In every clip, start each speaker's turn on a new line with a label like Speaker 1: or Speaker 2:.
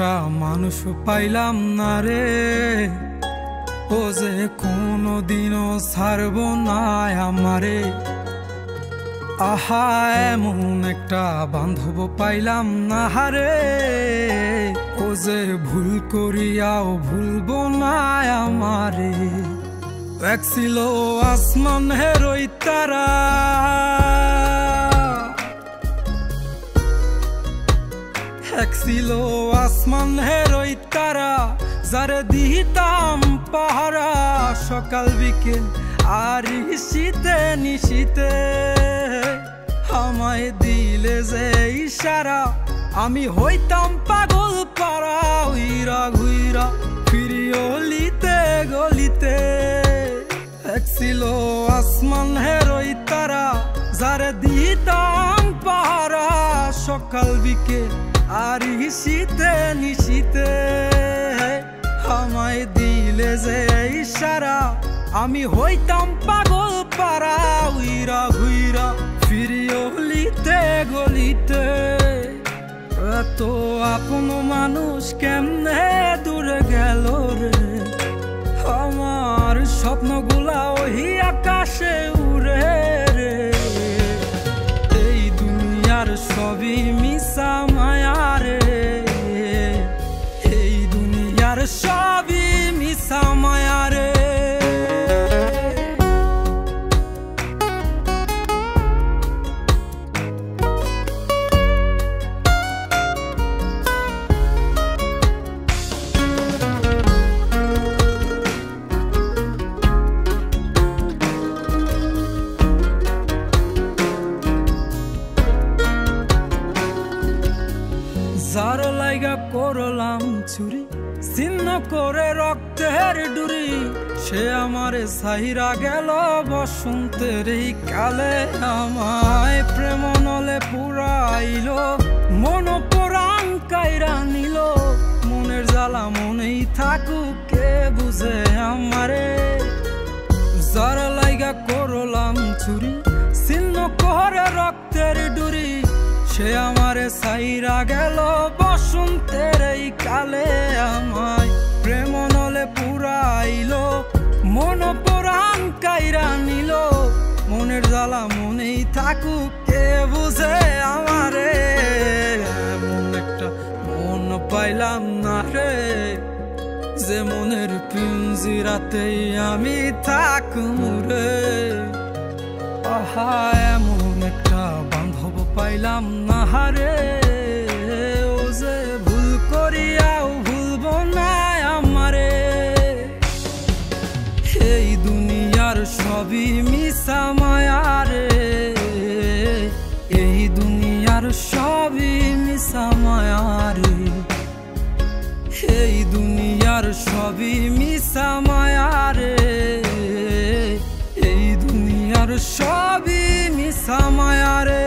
Speaker 1: একটা মানুষ পাইলাম না রে, ও যে কোনদিনও ছাড়ব না আমারে। আহা এমন একটা বান্ধব পাইলাম না রে, ও যে ভুল করিয়াও ভুলব না আমারে। এক ছিল আসমানের ওই তারা, এক ছিল আসমানের ওই তারা, যারে দিতাম পাহারা সকাল বিকেল আর শীতে নিশীতে। আমায় দিলে যে ইশারা, আমি হইতাম পাগল পারা, উইরা ঘুইরা ফিরি অলিতে গলিতে। এক ছিল আসমানের ওই তারা, যারে দিতাম পাহারা সকাল বিকেল আর শীতে নিশীতে। আমায় দিলে যে ইশারা, আমি হইতাম পাগল পারা, উইরা ঘুইরা ফিরি অলিতে গলিতে। এত আপন মানুষ কেমনে দূরে গেল রে, আমার স্বপ্নগুলা ওই আকাশে উড়ে রে। এই দুনিয়ার সবই মিশা মায়া রে, এই দুনিয়ার সবই মিশা মায়া রে। যার লাইগা করলাম চুরি, ছিন্ন করে রক্তের ডুরি, সে আমারে সাহিরা গেল বসন্তের এই কালে। আমায় প্রেম নলে পুরাইল, মন পরাণ কাইরা নিল। মনের জ্বালা মনেই থাকুক, কে বুঝে আমারে। যার লাইগা করলাম চুরি, ছিন্ন করে রক্তের ডুরি, সে আমারে সাইরা গেল বসন্তের এই কালে। আমায় প্রেম নলে পুরাইল, মন পরাণ কাইরা নিল। মনের জ্বালা মনেই থাকুক, কে বুঝে আমারে। এমন একটা মন পাইলাম না রে, যে মনের পিঞ্জিরাতেই আমি থাকুম রে। আহা এমন একটা বান্ধব পাইলাম না রে, ও যে ভুল করিয়াও ভুলব না আমারে। এই দুনিয়ার সবই মিশা মায়া রে, এই দুনিয়ার সবই মিশা মায়া রে। এই দুনিয়ার সবই মিশা মায়া রে, এই দুনিয়ার সবই মিশা মায়া রে।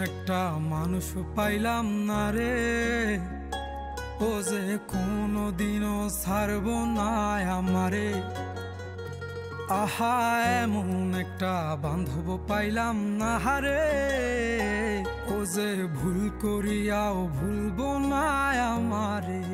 Speaker 1: একটা মানুষ পাইলাম না রে, ও যে কোনদিনও ছাড়ব না আমারে। আহা এমন একটা বান্ধব পাইলাম না রে, ও যে ভুল করিয়াও ভুলব না আমারে।